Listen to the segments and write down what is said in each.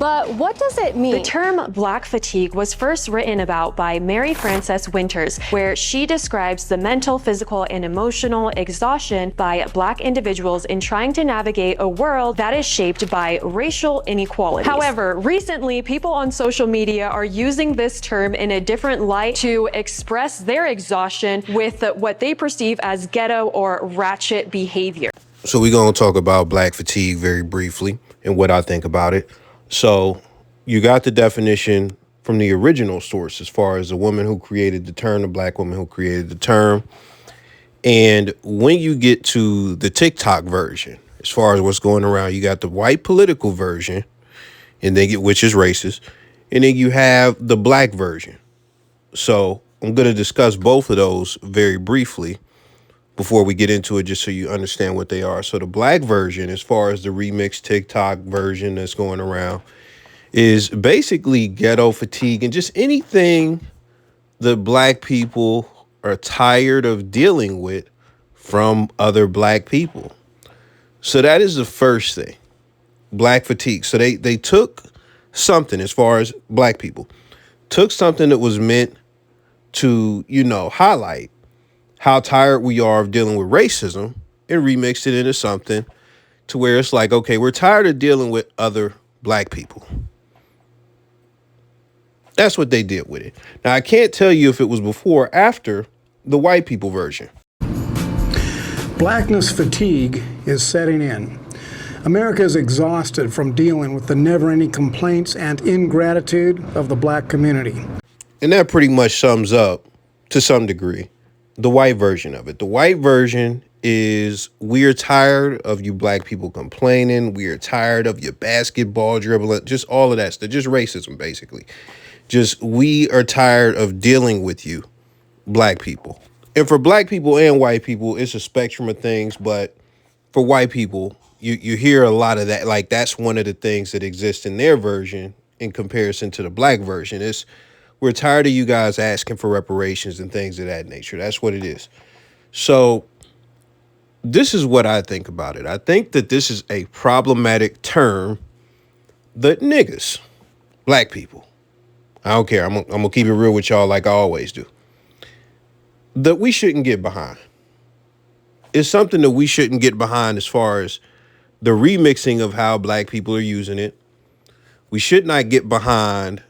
But what does it mean? The term Black fatigue was first written about by Mary Frances Winters, where she describes the mental, physical, and emotional exhaustion by Black individuals in trying to navigate a world that is shaped by racial inequalities. However, recently, people on social media are using this term in a different light to express their exhaustion with what they perceive as ghetto or ratchet behavior. So we're going to talk about Black fatigue very briefly and what I think about it. So you got the definition from the original source as far as the woman who created the term, the Black woman who created the term. And when you get to the TikTok version, as far as what's going around, you got the white political version, and which is racist. And then you have the Black version. So I'm going to discuss both of those very briefly before we get into it, just so you understand what they are. So the Black version, as far as the remix TikTok version that's going around, is basically ghetto fatigue and just anything that Black people are tired of dealing with from other Black people. So that is the first thing, Black fatigue. So they took something, as far as Black people, took something that was meant to, highlight how tired we are of dealing with racism and remixed it into something to where it's like, okay, we're tired of dealing with other Black people. That's what they did with it. Now, I can't tell you if it was before or after the white people version. Blackness fatigue is setting in. America is exhausted from dealing with the never-ending complaints and ingratitude of the Black community. And that pretty much sums up, to some degree, the white version of it. The white version is, we're tired of you Black people complaining. We are tired of your basketball dribbling, just all of that stuff, just racism, basically. Just, we are tired of dealing with you Black people. And for Black people and white people, it's a spectrum of things. But for white people, you hear a lot of that. Like, that's one of the things that exists in their version in comparison to the Black version. It's, we're tired of you guys asking for reparations and things of that nature. That's what it is. So this is what I think about it. I think that this is a problematic term that niggas, Black people, I don't care, I'm going to keep it real with y'all like I always do, that we shouldn't get behind. It's something that we shouldn't get behind as far as the remixing of how Black people are using it. We should not get behind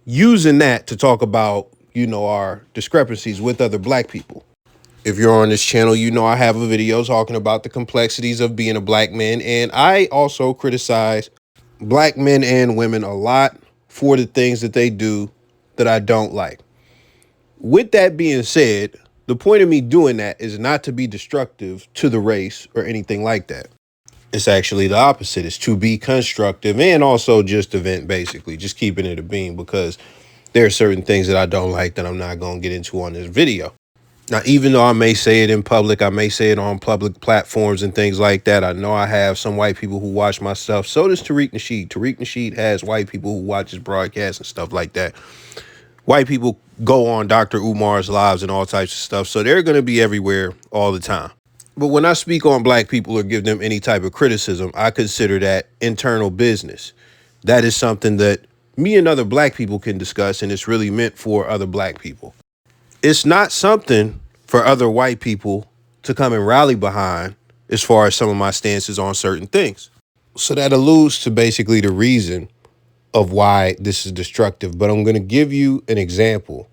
using that to talk about, our discrepancies with other Black people. If you're on this channel, I have a video talking about the complexities of being a Black man. And I also criticize Black men and women a lot for the things that they do that I don't like. With that being said, the point of me doing that is not to be destructive to the race or anything like that. It's actually the opposite. It's to be constructive and also just to vent, basically, just keeping it a beam, because there are certain things that I don't like that I'm not going to get into on this video. Now, even though I may say it in public, I may say it on public platforms and things like that, I know I have some white people who watch my stuff. So does Tariq Nasheed. Tariq Nasheed has white people who watch his broadcasts and stuff like that. White people go on Dr. Umar's lives and all types of stuff. So they're going to be everywhere all the time. But when I speak on Black people or give them any type of criticism, I consider that internal business. That is something that me and other Black people can discuss, and it's really meant for other Black people. It's not something for other white people to come and rally behind as far as some of my stances on certain things. So that alludes to basically the reason of why this is destructive. But I'm going to give you an example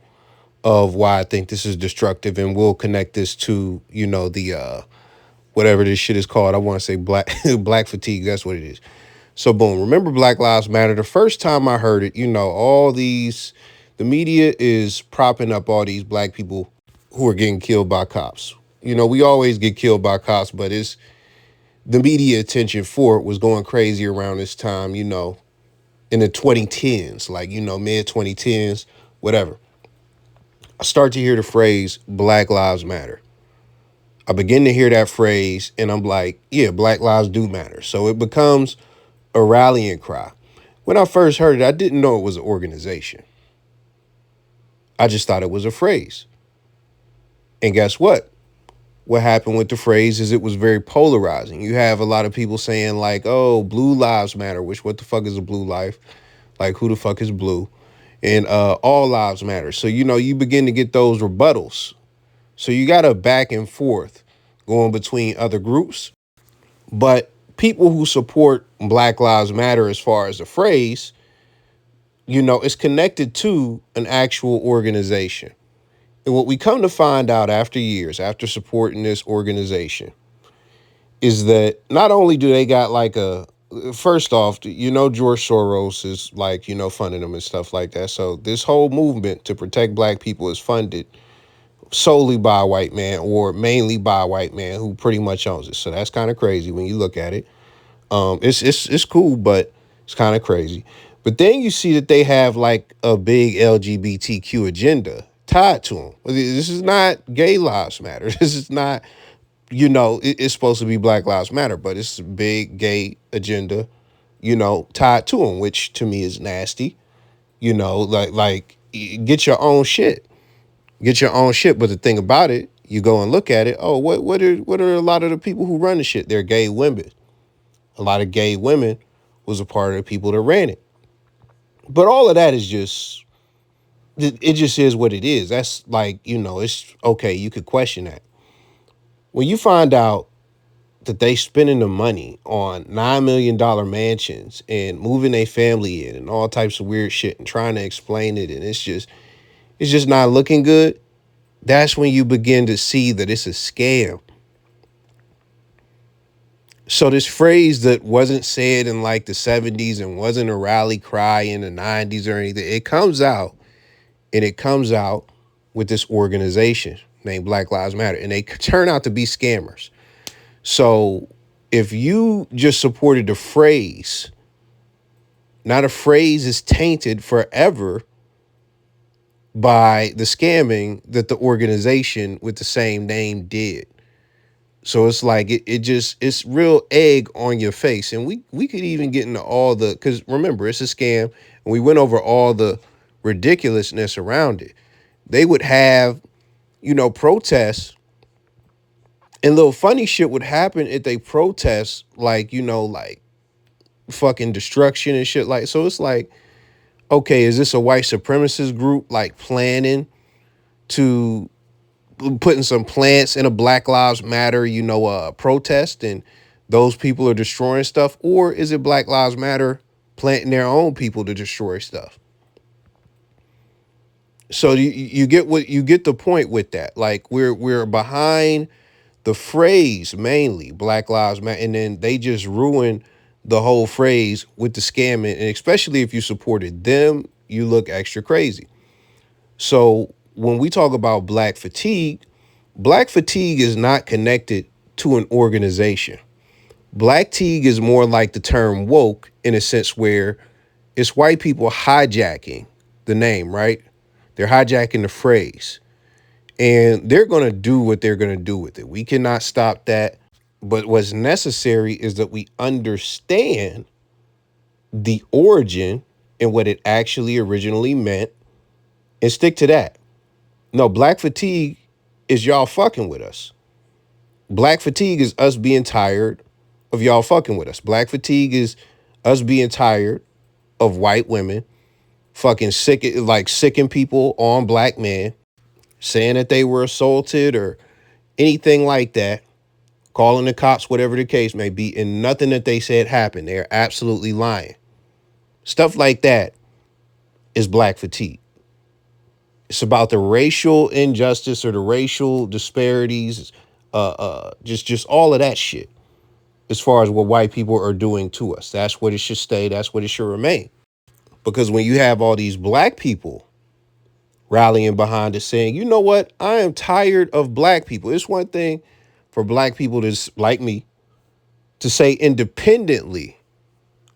of why I think this is destructive, and we'll connect this to, the whatever this shit is called. I want to say black fatigue. That's what it is. So boom, remember Black Lives Matter? The first time I heard it, the media is propping up all these Black people who are getting killed by cops. We always get killed by cops, but it's the media attention for it was going crazy around this time, in the 2010s, mid 2010s, whatever. I start to hear the phrase Black Lives Matter. I begin to hear that phrase and I'm like, yeah, Black lives do matter. So it becomes a rallying cry. When I first heard it, I didn't know it was an organization. I just thought it was a phrase. And guess what? what happened with the phrase is it was very polarizing. You have a lot of people saying like, oh, blue lives matter, which what the fuck is a blue life? Like who the fuck is blue? And all lives matter. So, you begin to get those rebuttals. So you got a back and forth going between other groups. But people who support Black Lives Matter as far as the phrase, it's connected to an actual organization. And what we come to find out after years, after supporting this organization, is that not only do they got like first off, George Soros is like, funding them and stuff like that. So this whole movement to protect black people is funded solely by a white man or mainly by a white man who pretty much owns it. So that's kind of crazy when you look at it. It's cool, but it's kind of crazy. But then you see that they have like a big LGBTQ agenda tied to them. This is not gay lives matter. This is not, it's supposed to be Black Lives Matter, but it's a big gay agenda, tied to them, which to me is nasty. Like get your own shit. Get your own shit. But the thing about it, you go and look at it. Oh, what are a lot of the people who run the shit? They're gay women. A lot of gay women was a part of the people that ran it. But all of that is just, it just is what it is. That's like, it's okay. You could question that. When you find out that they spending the money on $9 million mansions and moving their family in and all types of weird shit and trying to explain it, and it's just not looking good, that's when you begin to see that it's a scam. So this phrase that wasn't said in like the 70s and wasn't a rally cry in the 90s or anything, it comes out with this organization named Black Lives Matter, and they turn out to be scammers. So if you just supported the phrase, now the phrase is tainted forever by the scamming that the organization with the same name did. So it's like it's real egg on your face. And we could even get into all the, because remember, it's a scam, and we went over all the ridiculousness around it. They would have, protests, and little funny shit would happen if they protest, like, like fucking destruction and shit. Like, so it's like, okay, is this a white supremacist group like planning to putting some plants in a Black Lives Matter, protest, and those people are destroying stuff? Or is it Black Lives Matter planting their own people to destroy stuff? So you get the point with that. Like we're behind the phrase mainly Black Lives Matter, and then they just ruin the whole phrase with the scamming, and especially if you supported them, you look extra crazy. So when we talk about black fatigue is not connected to an organization. Black fatigue is more like the term woke in a sense where it's white people hijacking the name, right? They're hijacking the phrase, and they're going to do what they're going to do with it. We cannot stop that. But what's necessary is that we understand the origin and what it actually originally meant and stick to that. No, black fatigue is y'all fucking with us. Black fatigue is us being tired of y'all fucking with us. Black fatigue is us being tired of white women fucking sicking people on black men, saying that they were assaulted or anything like that, calling the cops, whatever the case may be, and nothing that they said happened. They're absolutely lying. Stuff like that is black fatigue. It's about the racial injustice or the racial disparities, just all of that shit. As far as what white people are doing to us, that's what it should stay. That's what it should remain. Because when you have all these black people rallying behind it, saying, you know what, I am tired of black people. It's one thing for black people to, like me, to say independently,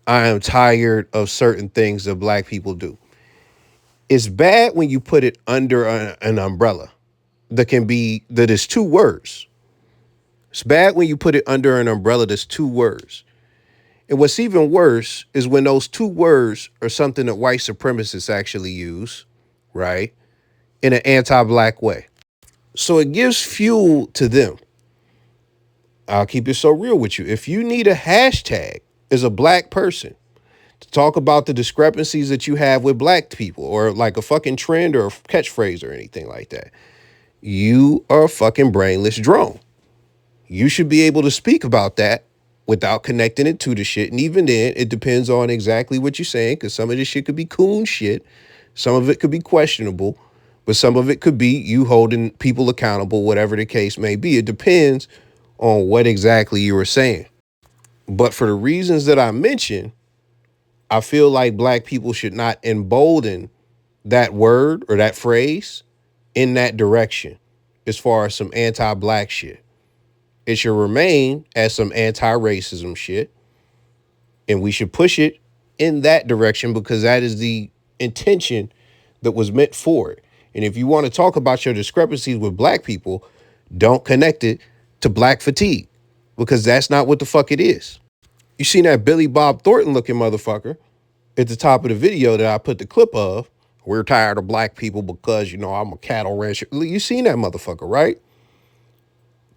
I am tired of certain things that black people do. It's bad when you put it under an umbrella that is two words. It's bad when you put it under an umbrella that's two words. And what's even worse is when those two words are something that white supremacists actually use, right, in an anti-black way. So it gives fuel to them. I'll keep it so real with you. If you need a hashtag as a black person to talk about the discrepancies that you have with black people, or like a fucking trend or a catchphrase or anything like that, you are a fucking brainless drone. You should be able to speak about that without connecting it to the shit. And even then, it depends on exactly what you're saying, because some of this shit could be coon shit. Some of it could be questionable, but some of it could be you holding people accountable, whatever the case may be. It depends on what exactly you were saying. But for the reasons that I mentioned, I feel like black people should not embolden that word or that phrase in that direction as far as some anti-black shit. It should remain as some anti-racism shit, and we should push it in that direction because that is the intention that was meant for it. And if you want to talk about your discrepancies with black people, don't connect it to black fatigue, because that's not what the fuck it is. You seen that Billy Bob Thornton looking motherfucker at the top of the video that I put the clip of? We're tired of black people because, you know, I'm a cattle rancher. You seen that motherfucker, right?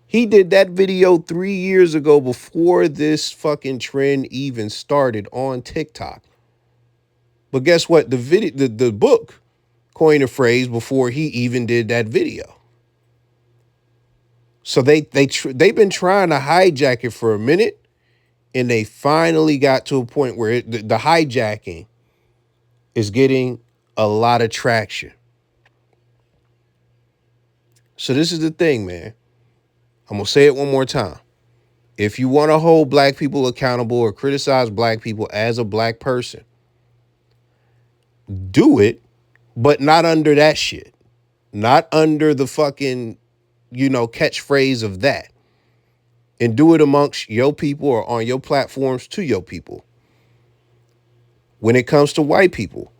He did that video 3 years ago before this fucking trend even started on TikTok. But guess what? The book coined a phrase before he even did that video. So they've been trying to hijack it for a minute, and they finally got to a point where the hijacking is getting a lot of traction. So this is the thing, man. I'm going to say it one more time. If you want to hold black people accountable or criticize black people as a black person, do it, but not under that shit. Not under the fucking, catchphrase of that. And do it amongst your people or on your platforms to your people. When it comes to white people,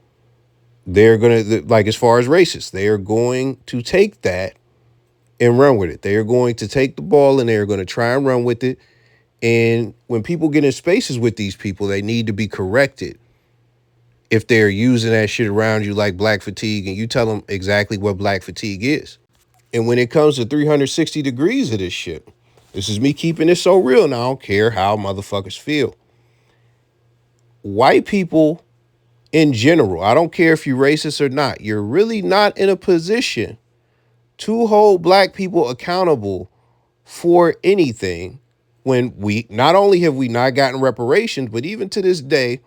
they're going to, like as far as racists, they are going to take that and run with it. They are going to take the ball and they are going to try and run with it. And when people get in spaces with these people, they need to be corrected if they're using that shit around you like black fatigue, and you tell them exactly what black fatigue is. And when it comes to 360 degrees of this shit, this is me keeping it so real, and I don't care how motherfuckers feel. White people in general, I don't care if you're racist or not, you're really not in a position to hold black people accountable for anything when we not only have we not gotten reparations, but even to this day,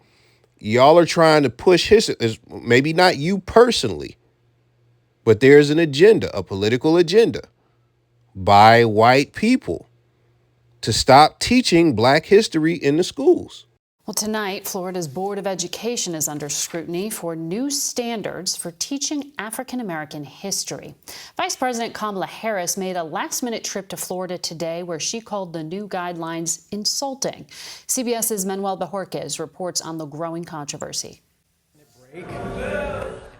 y'all are trying to push history. Maybe not you personally, but there's an agenda, a political agenda by white people to stop teaching black history in the schools. Well, tonight, Florida's Board of Education is under scrutiny for new standards for teaching African-American history. Vice President Kamala Harris made a last-minute trip to Florida today where she called the new guidelines insulting. CBS's Manuel Bajorquez reports on the growing controversy.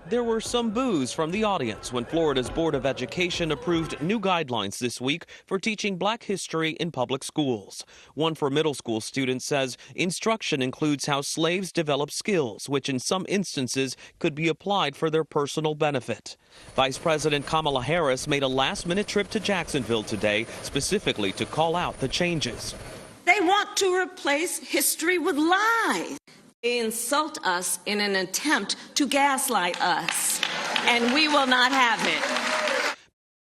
There were some boos from the audience when Florida's Board of Education approved new guidelines this week for teaching black history in public schools. One for middle school students says instruction includes how slaves developed skills, which in some instances could be applied for their personal benefit. Vice President Kamala Harris made a last-minute trip to Jacksonville today, specifically to call out the changes. They want to replace history with lies. They insult us in an attempt to gaslight us, and we will not have it.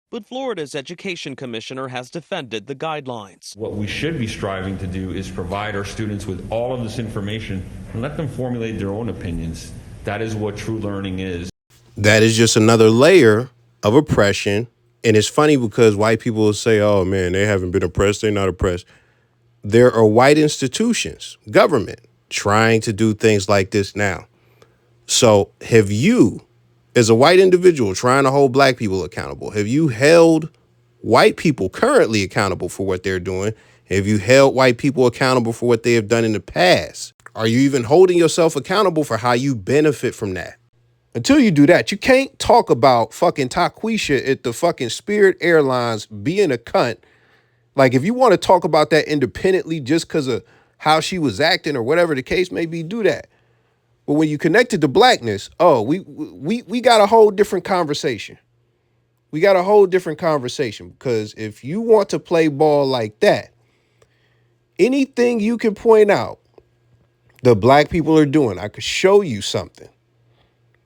But Florida's Education Commissioner has defended the guidelines. What we should be striving to do is provide our students with all of this information and let them formulate their own opinions. That is what true learning is. That is just another layer of oppression. And it's funny because white people will say, oh, man, they haven't been oppressed. They're not oppressed. There are white institutions, government, trying to do things like this now. So have you, as a white individual trying to hold black people accountable, have you held white people currently accountable for what they're doing? Have you held white people accountable for what they have done in the past? Are you even holding yourself accountable for how you benefit from that? Until you do that, you can't talk about fucking Taquisha at the fucking Spirit Airlines being a cunt. Like, if you want to talk about that independently just because of how she was acting or whatever the case may be, do that. But when you connect it to blackness, oh, we got a whole different conversation. We got a whole different conversation, because if you want to play ball like that, Anything you can point out the black people are doing, I could show you something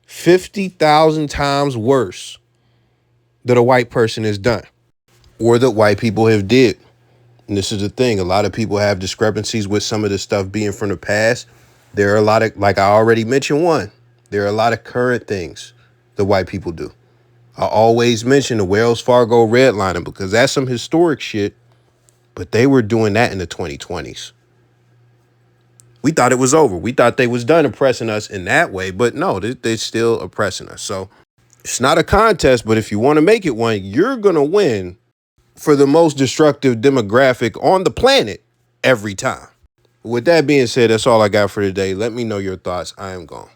50,000 times worse that a white person has done or that white people have did. And this is the thing. A lot of people have discrepancies with some of the stuff being from the past. There are a lot of, like I already mentioned one, there are a lot of current things that white people do. I always mention the Wells Fargo redlining because that's some historic shit, but they were doing that in the 2020s. We thought it was over. We thought they was done oppressing us in that way, but no, they're still oppressing us. So it's not a contest, but if you want to make it one, you're going to win for the most destructive demographic on the planet every time. With that being said, that's all I got for today. Let me know your thoughts. I am gone.